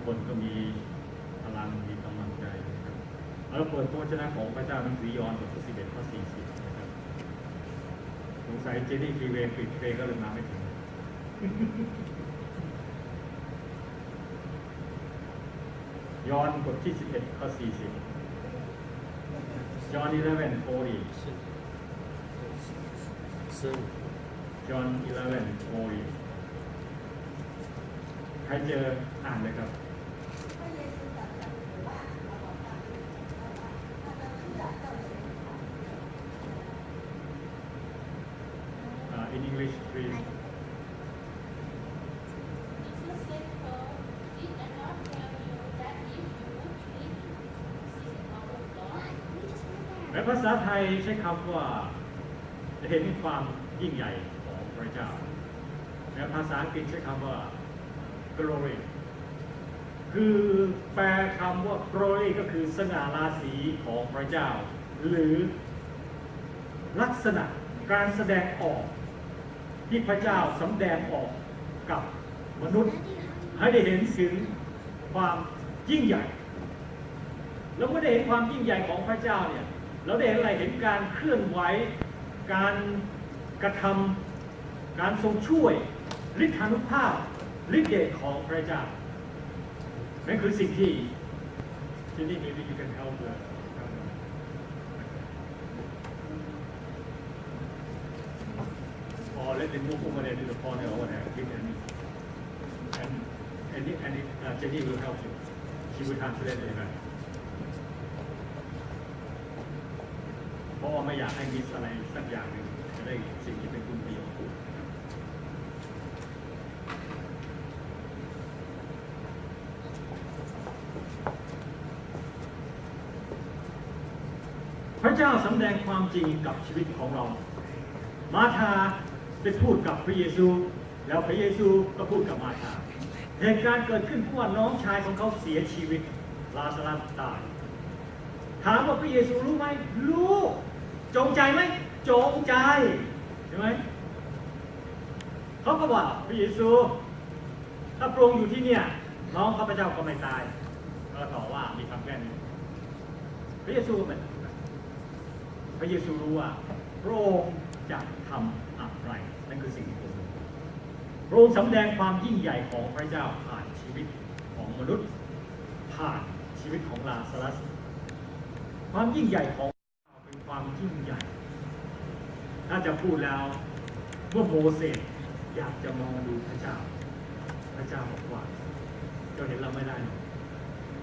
คนก็มีพลังมีกำลังใจนะครับเราเปิดพระวจนะของพระเจ้าหนังสือยอห์นบทที่11ข้อ40นะครับสงสัยเจนี่ฟรีเวย์ปิดเพลงก็เลยมาไม่ถึงยอห์นบทที่11ข้อ40ยอห์น11:40 จอห์น11:40ใครเจออ่านเลยครับ in English pleaseในภาษาไทยใช้คำว่าเห็นความยิ่งใหญ่ของพระเจ้าในภาษาอังกฤษใช้คำว่า glory คือแปลคำว่า glory ก็คือสง่าราศีของพระเจ้าหรือลักษณะการแสดงออกที่พระเจ้าสำแดงออกกับมนุษย์ให้ได้เห็นถึงความยิ่งใหญ่แล้วเมื่อได้เห็นความยิ่งใหญ่ของพระเจ้าเนี่ยเราได้เห็นอะไรเห็นการเคลื่อนไหวการกระทำการทรงช่วยฤทธานุภาพฤทธิเดชของพระเจ้านั่นคือสิ่งที่นี่ maybe you can help or let them move over there to the corner over there and Jenny will help you she will translate it เพราะว่าไม่อยากให้มิสอะไรสักอย่างหนึ่งจะได้สิ่งที่เป็นคุณประโยชน์พระเจ้าสำแดงความจริงกับชีวิตของเรามาธาได้พูดกับพระเยซูแล้วพระเยซูก็พูดกับมาธาเหตุการณ์เกิดขึ้นเพราะว่าน้องชายของเขาเสียชีวิตลาซารัสตายถามว่าพระเยซูรู้ไหมรู้จงใจไหมจงใจใช่ไหมเขาก็บอกพระเยซูถ้าพระองค์อยู่ที่เนี่ยน้องข้าพเจ้าก็ไม่ตายก็ต่อว่ามีคำแก้นี้พระเยซูเป็นพระเยซูรู้ว่าพระองค์จะทำอะไรนั่นคือสิ่งที่พระองค์สำแดงความยิ่งใหญ่ของพระเจ้าผ่านชีวิตของมนุษย์ผ่านชีวิตของลาซารัสความยิ่งใหญ่ของเป็นความยิ่งใหญ่ถ้าจะพูดแล้วเมื่อโมเสสอยากจะมองดูพระเจ้าพระเจ้าบอกว่าเราเห็นเราไม่ได้หรอก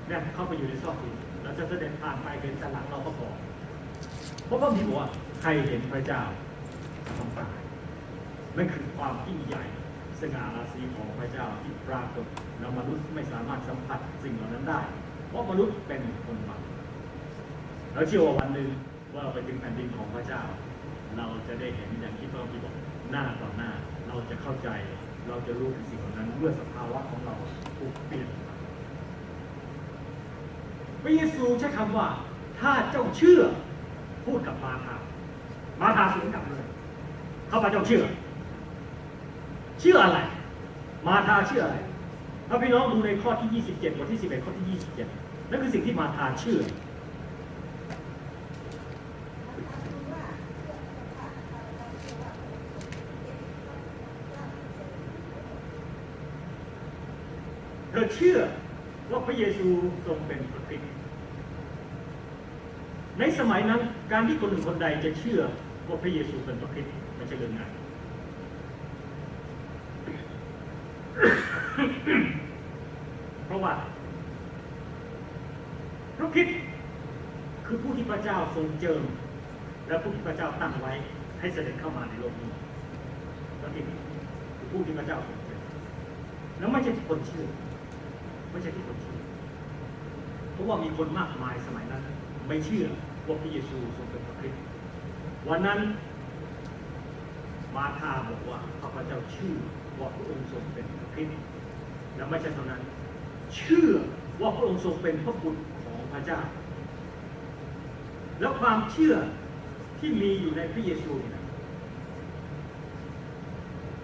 เนี่ยเข้าไปอยู่ในซอกหินเราจะเสด็จผ่านไปเป็นแต่หลังเราก็พอเพราะพระบิดาบอกว่าใครเห็นพระเจ้าต้องตายนั่นคือความยิ่งใหญ่สง่าราศีของพระเจ้าที่ปรากฏแล้วมนุษย์ไม่สามารถสัมผัสสิ่งเหล่านั้นได้เพราะมนุษย์เป็นคนบาปเราเชื่อว่าวันหนึ่งว่าเราไปถึงแผ่นดินของพระเจ้าเราจะได้เห็นอย่างที่พระบิดาบอกหน้าต่อหน้าเราจะเข้าใจเราจะรู้ถึงสิ่งเหล่านั้นเมื่อสภาวะของเราถูกเปลี่ยนพระเยซูใช้คำว่าถ้าเจ้าเชื่อพูดกับมาธาสวนกลับเลยข้าพเจ้าเชื่ออะไรมาธาเชื่ออะไรถ้าพี่น้องดูในข้อที่27บทที่11ข้อที่27นั่นคือสิ่งที่มาธาเชื่อเธอเชื่อว่าพระเยซูทรงเป็นพระคริสต์ในสมัยนั้นการที่คนหนึ่งคนใดจะเชื่อว่าพระเยซูเป็นพระคริสต์ไม่ใช่เรื่องง่ายเพราะว่าพระคริสต์คือผู้ที่พระเจ้าทรงเจิมและผู้ที่พระเจ้าตั้งไว้ให้เสด็จเข้ามาในโลกนี้พระคริสต์คือผู้ที่พระเจ้าทรงเจิมแล้วไม่ใช่ทุกคนเชื่อไม่ใช่ทุกคนเชื่อเพราะว่ามีคนมากมายสมัยนั้นไม่เชื่อว่าพระเยซูทรงเป็นพระคริสต์วันนั้นมาธาบอกว่าข้าพเจ้าเชื่อว่าพระองค์ทรงเป็นพระคริสต์และไม่ใช่เท่านั้นเชื่อว่าพระองค์ทรงเป็นพระบุตรของพระเจ้าแล้วความเชื่อที่มีอยู่ในพระเยซูเนี่ย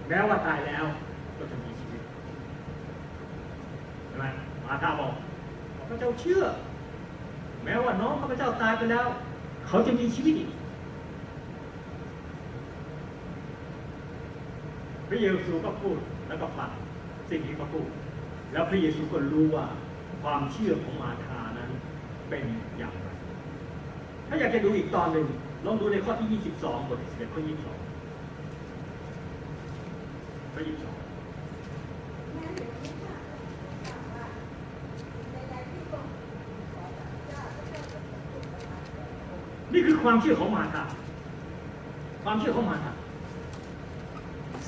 แม้ว่าตายแล้วก็จะมีชีวิตใช่ไหมม มาธาบอกข้าพเจ้าเชื่อแม้ว่าน้องข้าพเจ้าตายไปแล้วเขาจะมีชีวิตอีกพระเยซูก็พูดแล้วก็ฟังสิ่งที่เขาพูดแล้วพระเยซูก็รู้ว่าความเชื่อของมาธานั้นเป็นอย่างไรถ้าอยากจะดูอีกตอนหนึ่งลองดูในข้อที่22บทที่11ข้อ22ข้อ22นี่คือความเชื่อของมาธาความเชื่อของมาธา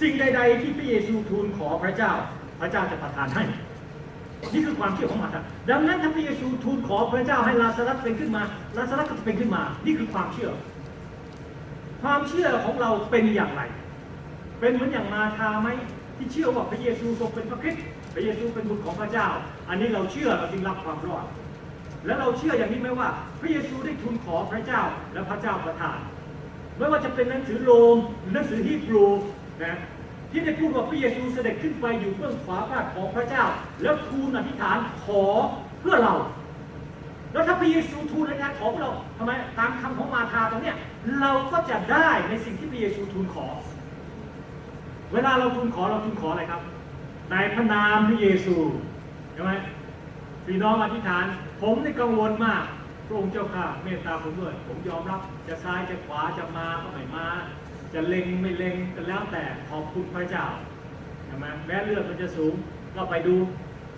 สิ่งใดๆที่พระเยซูทูลขอพระเจ้าพระเจ้าจะประทานให้นี่คือความเชื่อของมาธาดังนั้นถ้าพระเยซูทูลขอพระเจ้าให้ลาซารัสเป็นขึ้นมาลาซารัสก็จะเป็นขึ้นมานี่คือความเชื่อความเชื่อของเราเป็นอย่างไรเป็นเหมือนอย่างมาธาไหมที่เชื่อว่าพระเยซูทรงเป็นพระคริสต์พระเยซูเป็นบุตรของพระเจ้าอันนี้เราเชื่อเราจึงรับความรอดและเราเชื่ออย่างนี้ไหมว่าพระเยซูได้ทูลขอพระเจ้าและพระเจ้าประทานไม่ว่าจะเป็นหนังสือโรมหนังสือฮีบรูนะที่ได้พูดว่าพระเยซูเสด็จขึ้นไปอยู่เบื้องขวาพระหัตถ์ของพระเจ้าแล้วทูลอธิษฐานขอเพื่อเราแล้วถ้าพระเยซูทูลอธิษฐานขอเพื่อเราทำไมตามคำของมาธาตรงเนี้ยเราก็จะได้ในสิ่งที่พระเยซูทูลขอเวลาเราทูลขออะไรครับในพระนามพระเยซูใช่ไหมพี่น้องอธิษฐานผมได้กังวลมากพระองค์เจ้าข้าเมตตาผมด้วยผมยอมรับจะซ้ายจะขวาจะมาก็ไม่มาจะเล็งไม่เล็งก็แล้วแต่ขอบคุณพระเจ้าใช่ไหมแม้เลือดมันจะสูงก็ไปดู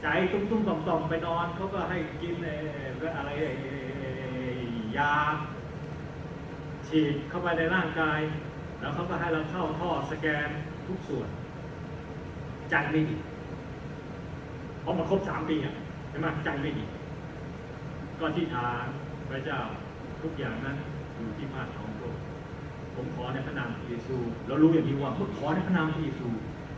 ใจตุ้มๆต่อมๆไปนอนเขาก็ให้กินอะไรยาฉีดเข้าไปในร่างกายแล้วเขาก็ให้เราเข้าท่อสแกนทุกส่วนใจไม่ดีเพราะมาครบ3 ปีใช่ไหมใจไม่ดีก็ที่ทางพระเจ้าทุกอย่างนั้นอยู่ที่พระทัยของพระองค์ผมขอในพระนามพระเยซูเรารู้อย่างนี้ว่าเมื่อขอในพระนามพระเยซู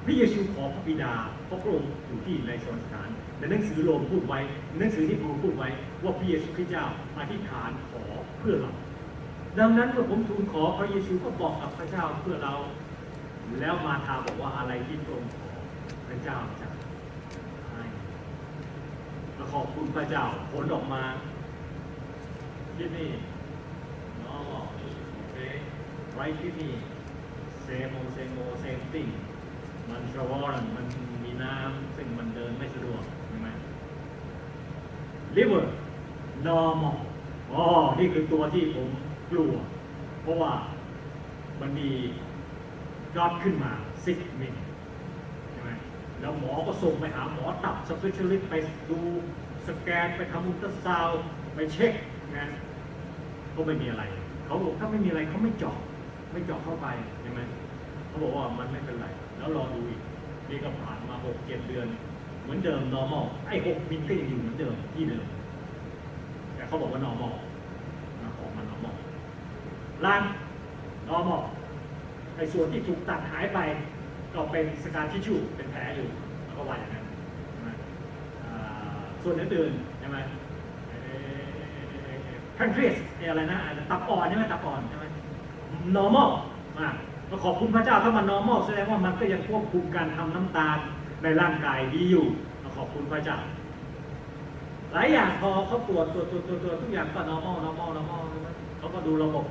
พระเยซูขอพระบิดาเพราะพระองค์อยู่ที่ในสวรรคสถานในหนังสือโรมพูดไว้หนังสือที่ผมพูดไว้ว่าพระเยซูคริสต์เจ้าอธิษฐานขอเพื่อเราดังนั้นเมื่อผมทูลขอพระเยซูก็บอกกับพระเจ้าเพื่อเราแล้วมาธาบอกว่าอะไรที่พระองค์ขอพระเจ้าจะให้และขอบคุณพระเจ้าผลออกมาที่นี่เนาะโอเคไว้ที่นี่เซมติงมันสวอร์มันมีน้ำซึ่งมันเดินไม่สะดวกใช่ไหม liver normal นี่คือตัวที่ผมกลัวเพราะว่ามันมียอดขึ้นมา10 มิลใช่ไหมแล้วหมอก็ส่งไปหาหมอตับสเปเชียลิสต์ไปดูสแกนไปทำอุลตราซาวด์ไปเช็คนะก็ไม่มีอะไรเขาบอกถ้าไม่มีอะไรเขาไม่เจาะเข้าไปใช่ไหมเขาบอกว่ามันไม่เป็นไรแล้วรอดูอีกนี่ก็ผ่านมา6-7 เดือนเหมือนเดิม normal ไอ้6 มิลก็ยังอยู่เหมือนเดิมที่เดิมแต่เขาบอกว่า normal ออกมา normal ล่าง normal ไอ้ส่วนที่ถูกตัดหายไปก็เป็นสการทิชชู่เป็นแผลอยู่แล้วก็ว่าอย่างนั้นใช่ไหมส่วนอื่นๆใช่ไหมแพนเครียสอะไรนะตับอ่อนใช่ไหมตับอ่อนใช่ไหม normal ก็ขอบคุณพระเจ้าถ้ามัน normal แสดงว่ามันก็ยังควบคุมการทำน้ำตาลในร่างกายดีอยู่ขอบคุณพระเจ้าหลายอย่างพอเขาตรวจทุกอย่างก็ normal เขาก็ดูระบบ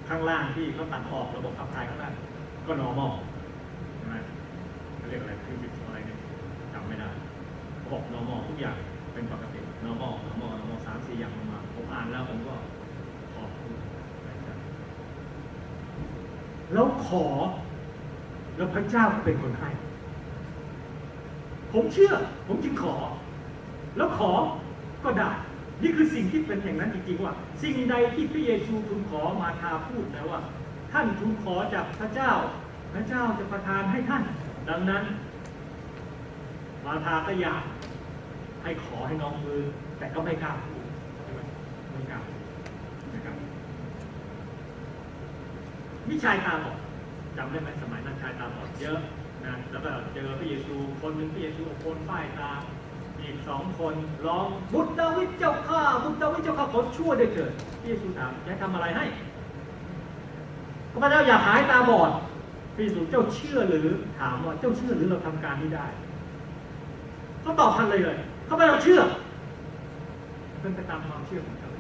ข้างล่างที่เขาตัดออกระบบขับถ่ายข้างล่างก็ normal ใช่ไหมเขาเรียกอะไรคืออะไรเนี่ยจำไม่ได้เขาบอก normal ทุกอย่างเป็นปกติ normal 3-4 อย่างมาผมอ่านแล้วผมก็ขอบคุณแล้วขอแล้วพระเจ้าเป็นคนให้ผมเชื่อผมจึงขอแล้วขอก็ได้นี่คือสิ่งที่เป็นอย่างนั้นจริงๆว่าสิ่งใดที่พระเยซูทูลขอมาธาพูดนะว่าท่านทูลขอจากพระเจ้าพระเจ้าจะประทานให้ท่านดังนั้นมาธาก็อยากให้ขอให้น้องฟื้นแต่ก็ไม่กล้าพูดใช่ไหมไม่กล้านะครับมีชายตาบอดจำได้ไหมสมัยนั้นชายตาบอดเยอะนะแล้วก็เจอพระเยซูคนหนึ่งพระเยซูเอาโคนป้ายตาอีก2 คนร้องบุตรดาวิดเจ้าข้าบุตรดาวิดเจ้าข้าขอชั่วด้วยเถิดพระเยซูถามจะทำอะไรให้ข้าพเจ้าอยากหายตาบอดพระเยซูเจ้าเชื่อหรือถามว่าเจ้าเชื่อหรือเราทำการนี้ได้เขาตอบทันเลยเขา เขาไม่เราเชื่อเป็นไปตามความเชื่อของเขา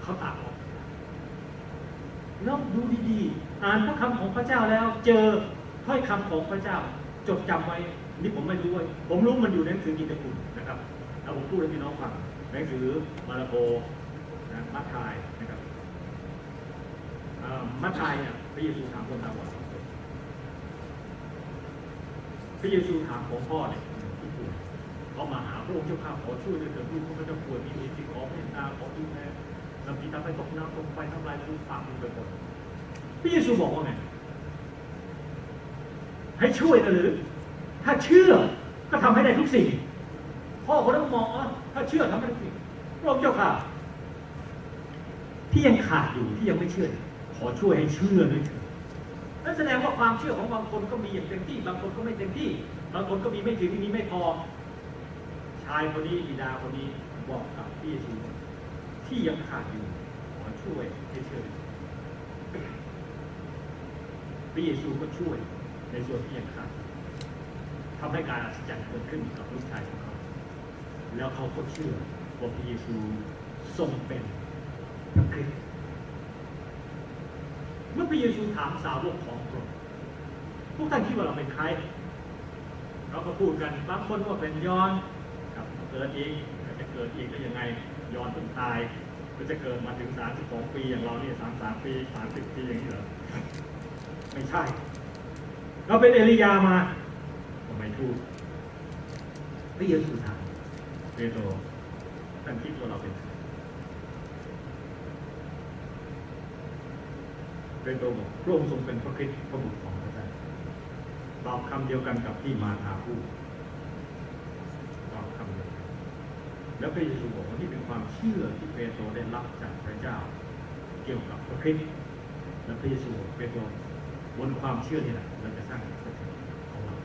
เขาตัดออกแล้วดูดีๆอ่านพระคำของพระเจ้าแล้วเจอถ้อยคำของพระเจ้าจดจำไว้นี่ผมไม่รู้ว่าผมรู้มันอยู่ในหนังสือกิตติคุณนะครับเอาผมพูดให้พี่น้องฟังหนังสือมาระโกนะมัทธิยนะครับมัทธิยเนี่ยพระเยซูถามคนตาบอดพระเยซูถามของพ่อเนี่ยที่ป่วยเขามาหาพระองค์เจ้าข้าขอช่วยด้วยเถิดลูกเขาจะป่วยมีเหตุที่ขอเมตตาขอดูแลนำพิธาไปตกน้ำตกไฟทำลายทุกฝ่ามือไปหมดพระเยซูบอกว่าไงให้ช่วยนะหรือถ้าเชื่อก็ทำให้ได้ทุกสิ่งพ่อเขาต้องมองถ้าเชื่อทำให้ได้ทุกสิ่งพระองค์เจ้าข้าที่ยังขาดอยู่ที่ยังไม่เชื่อขอช่วยให้เชื่อด้วยเถิดนั่นแสดงว่าความเชื่อของบางคนก็มีอย่างเต็มที่บางคนก็ไม่เต็มที่บางคนก็มีไม่ถึงมีไม่พอชายคนนี้บิดาคนนี้บอกกับพระเยซูที่ยังขาดอยู่ขอช่วยให้เชื่อพระเยซูก็ช่วยในส่วนที่ยังขาดทำให้การอัศจรรย์เกิดขึ้นกับลูกชายของเขาแล้วเขาก็เชื่อว่าพระเยซูทรงเป็นพระคริสต์เมื่อพระเยซูถามสาวกของพระองค์พวกท่านคิดว่าเราเป็นใครเราก็พูดกันบางคนว่าเป็นยอนกับเกิดอีกจะเกิดอีกได้ยังไงยอนเพิ่งตายก็จะเกิดมาถึง32 ปีอย่างเราเนี่ย33 ปี30 ปีอย่างนี้เหรอไม่ใช่เราเป็นเอลียามาก็ไม่ถูกพระเยซูถามเปโตรท่านคิดว่าเราเป็นเปโตรบอกพระองค์ทรงเป็นพระคริสต์พระบุตรของพระเจ้าตอบคำเดียวกันกับที่มาธาพูดตอบคำเดียวกันแล้วพระเยซูบอกว่านี่เป็นความเชื่อที่เปโตรได้รับจากพระเจ้าเกี่ยวกับพระคริสต์และพระเยซูบอกเปโตรบนความเชื่อนี่แหละเราจะสร้างคริสตจักรของเรา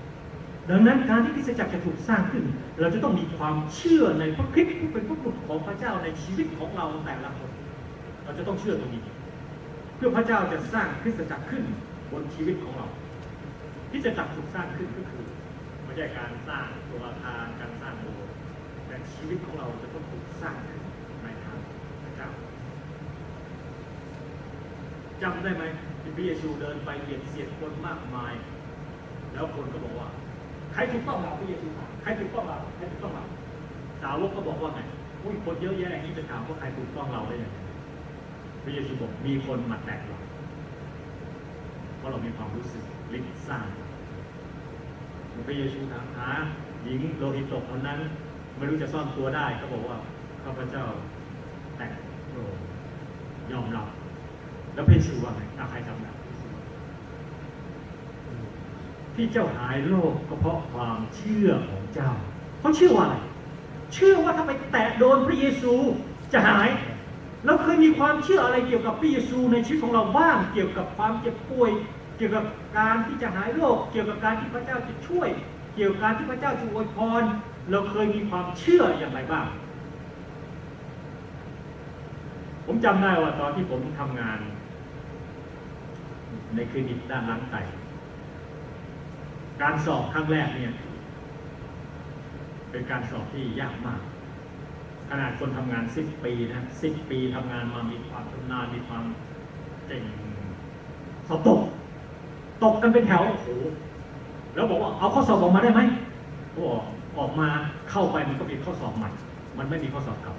ดังนั้นการที่คริสตจักรจะถูกสร้างขึ้นเราจะต้องมีความเชื่อในพระคริสต์ผู้เป็นพระบุตรของพระเจ้าในชีวิตของเราแต่ละคนเราจะต้องเชื่อตรงนี้เพื่อพระเจ้าจะสร้างคริสตจักรขึ้นบนชีวิตของเราคริสตจักรถูกสร้างขึ้นก็คือไม่ใช่การสร้างตัวอาคารการสร้างโบสถ์แต่ชีวิตของเราจะต้องถูกสร้างขึ้นในทางพระเจ้าจำได้ไหมที่พระเยซูเดินไปเหยียดเสียดคนมากมายแล้วคนก็บอกว่าใครถูกต้องเราพระเยซูถามใครถูกต้องเราใครถูกต้องเราสาวกก็บอกว่าไงอุ้ยคนเยอะแยะอย่างนี้จะถามว่าใครถูกต้องเราได้ยังไงพระเยซูบอกมีคนมาแตะเราเพราะเรามีความรู้สึกลิ้นซ่านพระเยซูถามหาหญิงโลหิตตกคนนั้นไม่รู้จะซ่อนตัวได้ก็บอกว่าข้าพเจ้าแตะโลยอมรับแล้วพระเยซูว่าไงใครจำได้ที่เจ้าหายโรคก็เพราะความเชื่อของเจ้าเขาเชื่อว่าอะไรเชื่อว่าถ้าไปแตะโดนพระเยซูจะหายเราเคยมีความเชื่ออะไรเกี่ยวกับพระเยซูในชีวิตของเราบ้างเกี่ยวกับความเจ็บป่วยเกี่ยวกับการที่จะหายโรคเกี่ยวกับการที่พระเจ้าจะช่วยเกี่ยวกับการที่พระเจ้าจะอวยพรเราเคยมีความเชื่ออย่างไรบ้างผมจำได้ว่าตอนที่ผมทำงานในคลินิกด้านล้างไตการสอบครั้งแรกเนี่ยเป็นการสอบที่ยากมากขนาดคนทำงาน10 ปีนะ10 ปีทำงานมามีความชำนาญมีความเก่งสอบตกกันเป็นแถวโอ้โหแล้วบอกว่าเอาข้อสอบออกมาได้ไหมก็ออกมาเข้าไปมันก็เป็นข้อสอบใหม่มันไม่มีข้อสอบเก่า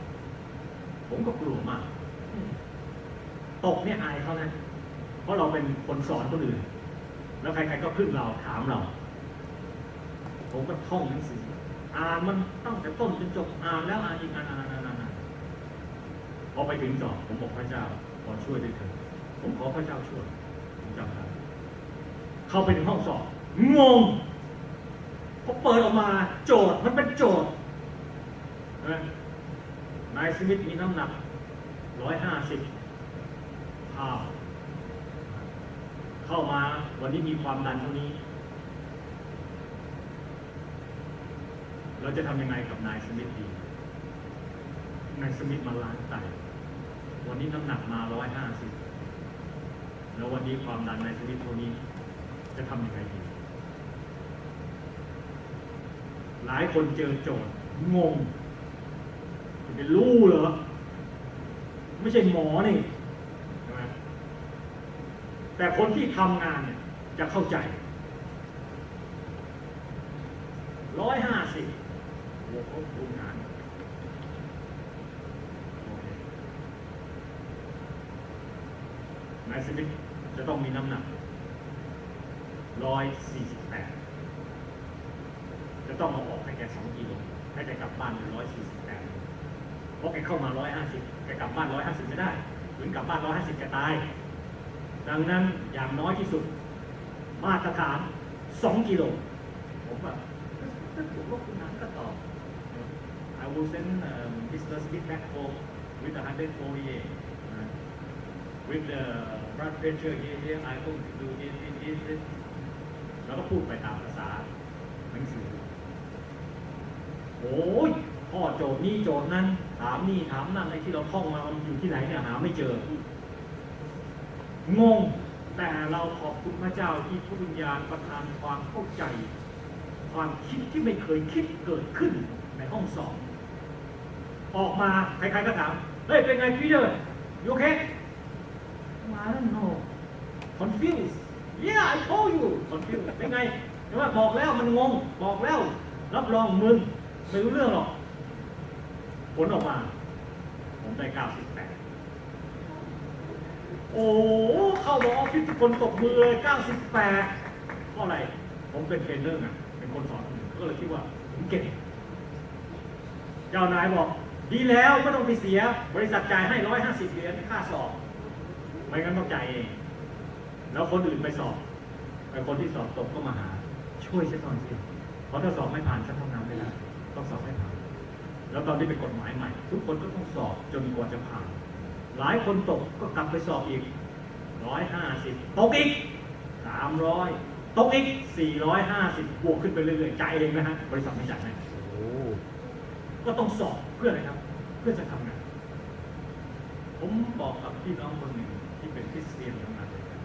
ผมก็กลัวมากตกเนี่ยอายเขานะเพราะเราเป็นคนสอนคนอื่นแล้วใครๆก็พึ่งเราถามเราผมก็ท่องหนังสืออ่านมันตั้งแต่ต้นจนจบอ่านแล้วอ่านอีกอ่านพอไปถึงสอบผมบอกพระเจ้าขอช่วยด้วยเถิดผมขอพระเจ้าช่วยผมจำได้เข้าไปถึงห้องสอบงงพอเปิดออกมาโจทย์มันเป็นโจทย์นายสมิธมีน้ำหนัก150 poundเข้ามาวันนี้มีความดันเท่านี้เราจะทำยังไงกับนายสมิธดีนายสมิธมาล้างไตวันนี้น้ำหนักมา150แล้ววันนี้ความดันนายสมิธเท่านี้จะทำยังไงดีหลายคนเจอโจทย์ งงจะเป็นรู้เหรอไม่ใช่หมอนี่ใช่ไหมแต่คนที่ทำงานเนี่ยจะเข้าใจ150โอ้โหดูงานนายสมิธจะต้องมีน้ำหนัก148จะต้องมาออกให้แก2 กิโลให้แกกลับบ้าน148เพราะแกเข้ามา150แกกลับบ้าน150ไม่ได้ถึงกลับบ้าน150แกตายดังนั้นอย่างน้อยที่สุดมาตรฐาน2 กิโลผมว่าถ้าผมว่าคุณนั้นก็ตอบ I will send Mr. Smith back home with 148 with the blood pressure here I will do this แล้วก็พูดไปตามภาษาหนังสือโอ้ยพ่อโจทย์นี่โจทย์นั้นถามนี่ถามนั่นไอ้ที่เราท่องมามันอยู่ที่ไหนเนี่ยหาไม่เจองงแต่เราขอบคุณพระเจ้าที่พระวิญญาณประทานความเข้าใจความคิดที่ไม่เคยคิดเกิดขึ้นในห้องสอบออกมาใครๆก็ถามเฮ้ยเป็นไงพี่เด้อyou okay I don't know confused yeah I told you confused เป็นไงแต่ว่าบอกแล้วมันงงบอกแล้วรับรองมึงไม่รู้เรื่องหรอกผลออกมาผมได้98โอ้เข้ามาออฟฟิศทุกคนตบมือเลย98เพราะอะไรผมเป็นเทรนเนอร์ไงเป็นคนสอนก็เลยคิดว่าผมเก่งเจ้านายบอกดีแล้วไม่ต้องไปเสียบริษัทจ่ายให้150 เหรียญค่าสอบไม่งั้นต้องจ่ายเองแล้วคนอื่นไปสอบไอ้คนที่สอบตกก็มาหาช่วยฉันหน่อยสิเพราะถ้าสอบไม่ผ่านฉันทำงานไม่ได้ต้องสอบให้ผ่านแล้วตอนนี้เป็นกฎหมายใหม่ทุกคนก็ต้องสอบจนกว่าจะผ่านหลายคนตกก็กลับไปสอบอีก150ตกอีก300ตกอีก450บวกขึ้นไปเรื่อยๆจ่ายเองนะฮะบริษัทไม่จ่ายให้ก็ต้องสอบเพื่ออะไรครับเพื่อจะทำงานผมบอกกับพี่น้องคนหนึ่งที่เป็นคริสเตียนทำงานด้วยกัน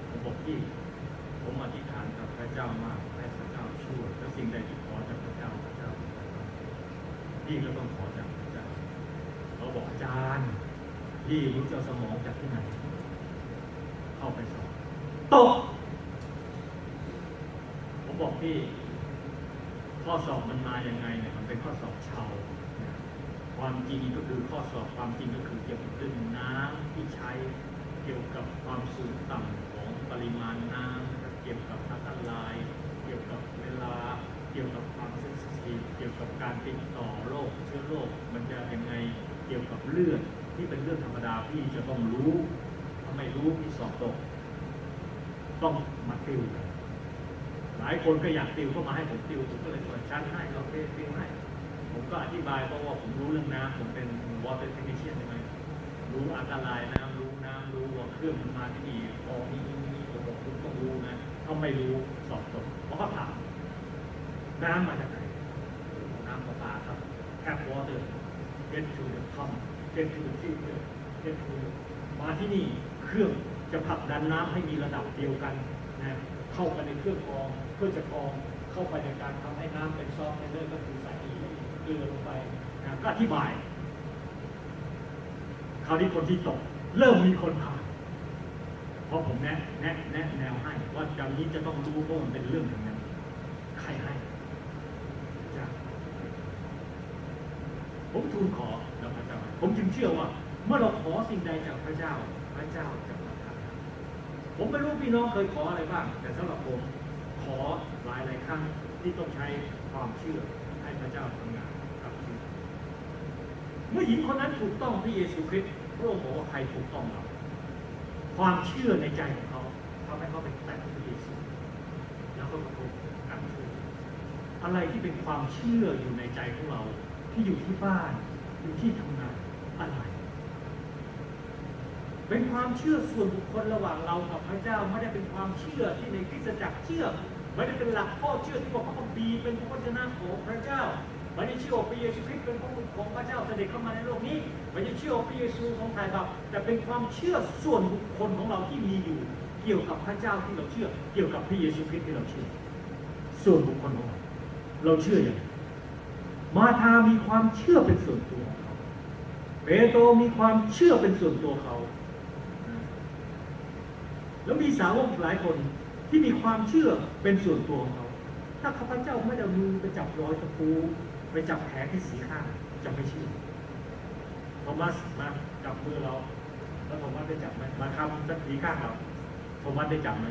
ผมบอกพี่ผมอธิษฐานกับพระเจ้ามากให้พระเจ้าช่วยและสิ่งใดที่ขอจากพระเจ้าพี่ก็ต้องขอจากพระเจ้าเขาบอกอาจารย์พี่รู้จะสมองจากที่ไหนเข้าไปสอบตกผมบอกพี่ข้อสอบมันมาอย่างไงเนี่ยมันเป็นข้อสอบเชาความจริงก็คือข้อสอบความจริงก็คือเกี่ยวกับเรื่องน้ำที่ใช้เกี่ยวกับความสูงต่ำของปริมาณน้ำเกี่ยวกับอันตรายเกี่ยวกับเวลาเกี่ยวกับความเซนซิทีฟเกี่ยวกับการติดต่อโรคเชื้อโรคมันจะยังไงเกี่ยวกับเลือดที่เป็นเรื่องธรรมดาพี่จะต้องรู้ถ้าไม่รู้พี่สอบตกต้องมาติวหลายคนก็อยากติวก็มาให้ผมติวผมก็เลยเปิดชั้นให้เราติวให้ผมก็อธิบายเพราะว่าผมรู้เรื่องน้ำผมเป็น water technician ใช่ไหมรู้อันตรายน้ำรู้ว่าเครื่องมันมาที่นี่พอนี่ผมต้องรู้นะถ้าไม่รู้สอบตกเพราะเขาถามน้ำมาจากไหนน้ำประปาครับ tap water get to the pump get to the filter get to the มาที่นี่เครื่องจะผลักดันน้ำให้มีระดับเดียวกันนะเข้าไปในเครื่องกรองเพื่อจะกรองเข้าไปในการทำให้น้ำเป็นซอฟต์เนอร์ก็คือใส่เกลือลงไปนะก็อธิบายคราวนี้คนที่ตกเริ่มมีคนผ่านเพราะผมแนะแนวให้ว่าจากนี้จะต้องรู้เพราะมันเป็นเรื่องอย่างนั้นใครให้จ้ะผมทูลขอแล้วพระเจ้าผมจึงเชื่อว่าเมื่อเราขอสิ่งใดจากพระเจ้าพระเจ้าจะประทานผมไม่รู้พี่น้องเคยขออะไรบ้างแต่สำหรับผมขอหลายครั้งที่ต้องใช้ความเชื่อให้พระเจ้าทำงานกับชีวิตเมื่อหญิงคนนั้นถูกต้องพระเยซูคริสต์พระองค์บอกว่าใครถูกต้องเราความเชื่อในใจของเขาทำให้เขาไปแตะพระเยซูแล้วก็พบการช่วยอะไรที่เป็นความเชื่ออยู่ในใจของเราที่อยู่ที่บ้านอยู่ที่ทำงานอะไรเป็นความเชื่อส่วนบุคคลระหว่างเรากับพระเจ้าไม่ได้เป็นความเชื่อที่ในคริสตจักรเชื่อไม่ได้เป็นหลักข้อเชื่อที่บอกพระคัมภีร์เป็นพระวจนะของพระเจ้าไม่ได้เชื่อว่าพระเยซูคริสต์เป็นพระบุตรของพระเจ้าเสด็จเข้ามาในโลกนี้ไม่ได้เชื่อว่าพระเยซูทรงไถ่บาปแต่เป็นความเชื่อส่วนบุคคลของเราที่มีอยู่เกี่ยวกับพระเจ้าที่เราเชื่อเกี่ยวกับพระเยซูคริสต์ที่เราเชื่อส่วนบุคคลของเราเชื่ออย่าง มาธามีความเชื่อเป็นส่วนตัวของเขาเปโตรมีความเชื่อเป็นส่วนตัวเขาแล้วมีสาวกหลายคนที่มีความเชื่อเป็นส่วนตัวของเขาถ้าข้าพเจ้าไม่ได้มือไปจับรอยตะปูไปจับแผลที่สีข้างจะไม่เชื่อโทมัสมาจับมือเราแล้วโทมัสได้จับไหมมาทำสักทีข้างเราโทมัสได้จับไหม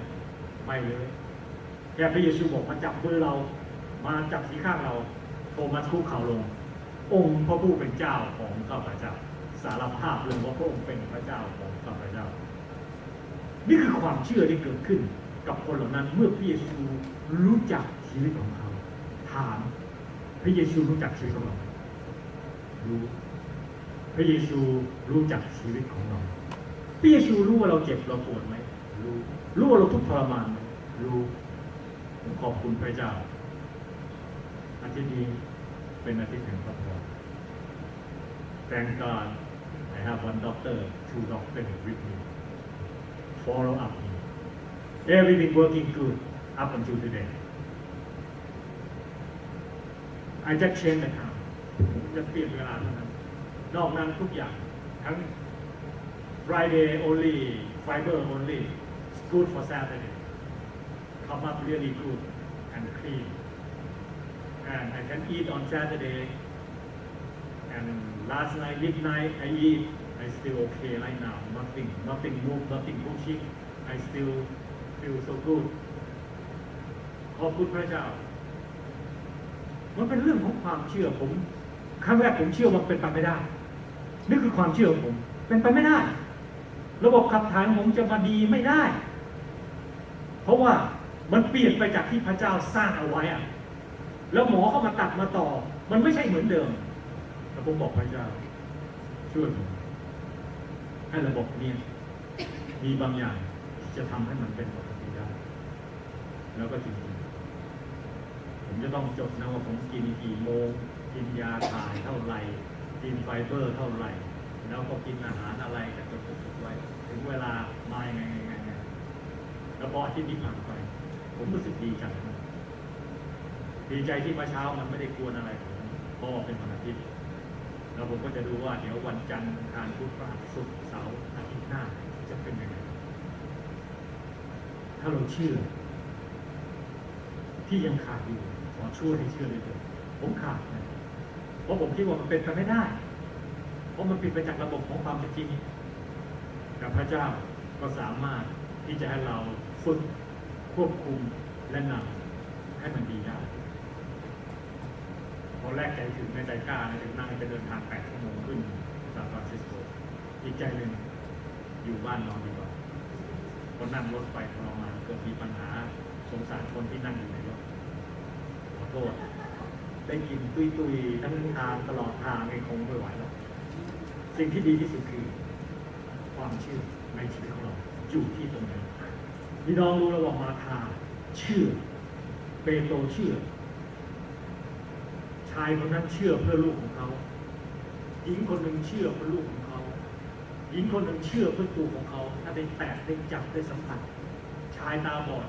ไม่เลยแค่พระเยซูบอกมาจับมือเรามาจับสีข้างเราโทมัสคุกเข่าลงองค์พระผู้เป็นเจ้าของข้าพเจ้าสารภาพเลยว่าพระองค์เป็นพระเจ้าของข้าพเจ้านี่คือความเชื่อที่เกิดขึ้นกับคนเหล่านั้นเมื่อพระเยซูรู้จักชีวิตของเขาถามพระเยซูรู้จักชีวิตของเรารู้พระเยซูรู้จักชีวิตของเราพระเยซูรู้ว่าเราเจ็บเราปวดไหมรู้ว่าเราทุกข์ทรมานไหมรู้ผมขอบคุณพระเจ้าอาทิตย์นี้เป็นอาทิตย์แห่งพระพร Thank God I have one doctor, two doctors with me. Follow up me. Everything working good up until today. I just change the time. จะเปลี่ยนเวลาเท่านั้นนอกนั้นทุกอย่างทั้ง Friday only, fiber only, it's good for Saturday. Come up really good and clean. And I can eat on Saturday. And last night, midnight, I eat. I still okay right now. Nothing move, nothing pushing. I still feel so good. ขอบคุณพระเจ้ามันเป็นเรื่องของความเชื่อผมครั้งแรกผมเชื่อว่าเป็นไปไม่ได้นี่คือความเชื่อของผมเป็นไปไม่ได้ระบบขับถ่ายของผมจะมาดีไม่ได้เพราะว่ามันเปลี่ยนไปจากที่พระเจ้าสร้างเอาไว้อะแล้วหมอเข้ามาตัดมาต่อมันไม่ใช่เหมือนเดิมแต่ผมบอกพระเจ้าช่วยผมให้ระบบนี้มีบางอย่างจะทำให้มันเป็นปกติได้แล้วก็จริงๆผมจะต้องจดนะว่าผมกินกี่โมงกินยาถ่ายเท่าไหร่กินไฟเบอร์เท่าไหร่แล้วก็กินอาหารอะไรจะจดไว้ถึงเวลามาไงแล้วพออาทิตย์นี้ผ่านไปผมรู้สึกดีใจนะดีใจที่เมื่อเช้ามันไม่ได้กวนอะไรผมเพราะเป็นวันอาทิตย์แล้วผมก็จะดูว่าเดี๋ยววันจันทร์อังคารพุธพฤหัสศุกร์เสาร์อาทิตย์หน้าจะเป็นยังไงถ้าเราเชื่อที่ยังขาดอยู่ขอช่วยให้เชื่อเลยเถิดผมขาดนะเพราะผมคิดว่ามันเป็นไปไม่ได้เพราะมันผิดไปจากระบบของความเป็นจริงแต่พระเจ้าก็สามารถที่จะให้เราฝึกควบคุมและนำให้มันดีได้พอแรกใจถึงในใจกล้าถึงนั่งไปเดินทาง8 ชั่วโมงขึ้นซานฟรานซิสโกอีกใจหนึ่งอยู่บ้านนอนดีกว่าคนนั่งรถไปทรมานเกิดมีปัญหาสงสารคนที่นั่งอยู่ในรถขอโทษได้กินตุยๆทั้งทางตลอดทางเองคงไม่ไหวแล้วสิ่งที่ดีที่สุดคือความเชื่อในชีวิตของเราอยู่ที่ตรงนั้นพี่น้องรู้แล้วว่ามาธาเชื่อเปโตรเชื่อชายคนนั้นเชื่อเพื่อลูกของเขาหญิงคนหนึ่งเชื่อเพื่อลูกของเขาหญิงคนหนึ่งเชื่อเพื่อตัวของเขาถ้าได้แตะได้จับได้สัมผัสชายตาบอด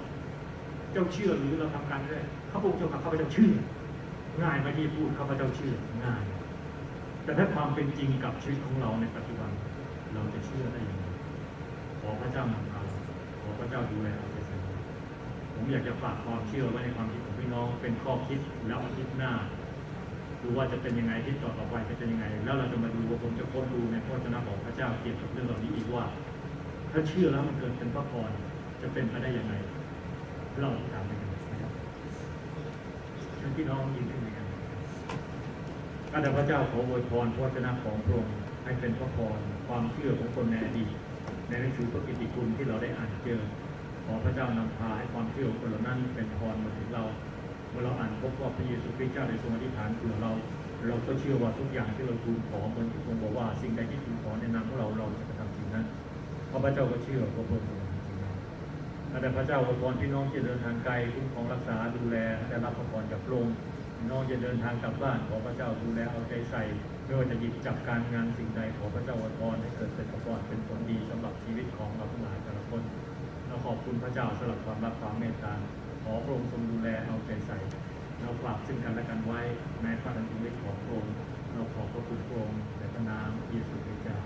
เจ้าเชื่อหรือเราทำการได้ข้าพเจ้าข้าพเจ้าเชื่อง่ายไหมที่พูดข้าพเจ้าเชื่อง่ายแต่ถ้าความเป็นจริงกับชีวิตของเราในปัจจุบันเราจะเชื่อได้ยังไงขอพระเจ้านำเราขอพระเจ้าดูแลเราไปเสมอผมอยากจะฝากความเชื่อไว้ในความคิดของพี่น้องเป็นข้อคิดแล้วอาทิตย์หน้าดูว่าจะเป็นยังไงที่ต่อไปจะเป็นยังไงแล้วเราจะมาดูว่าผมจะค้นดูในพระวจนะของพระเจ้าเกี่ยวกับเรื่องเหล่านี้อีกว่าถ้าเชื่อแล้วมันเกิดเป็นพระพรจะเป็นไปได้ยังไงเราตามไปกันนะครับฉันพี่น้องยินดีกันข้าแต่พระเจ้าขออวยพรพระวจนะของพระองค์ให้เป็นพระพรความเชื่อของคนในอดีตในหนังสือพระกิตติคุณที่เราได้อ่านเจอขอพระเจ้านำพาให้ความเชื่อของคนเหล่านั้นเป็นพรมาถึงเราเมื่อเราอ่านพบว่าพระเยซูคริสต์เจ้าได้ทรงอธิษฐานเผื่อเราก็เชื่อว่าทุกอย่างที่เราทูลขอเหมือนที่ทรงบอกว่าสิ่งใดที่ทูลขอในนามของเราจะกระทำสิ่งนั้นเพราะพระเจ้าก็เชื่อพระองค์สิ่งนั้นแต่พระเจ้าอวยพรพี่น้องที่เดินทางไกลคุ้มครองรักษาดูแลได้รับพระพรจากพระองค์พี่น้องจะเดินทางกลับบ้านขอพระเจ้าดูแลเอาใจใส่ไม่ว่าจะหยิบจับการงานสิ่งใดขอพระเจ้าอวยพรให้เกิดเป็นพระพรเป็นผลดีสำหรับชีวิตของเราทั้งหลายแต่ละคนเราขอบคุณพระเจ้าสำหรับความรักความเมตตาขอพระองค์ทรงดูแลเอาใจใส่เรา ฝากซึ่งกันและกันไว้ในพระทันชีวิตของพระองค์เราขอพระคุณพระองค์ในพระนามเยซูคริสต์เจ้า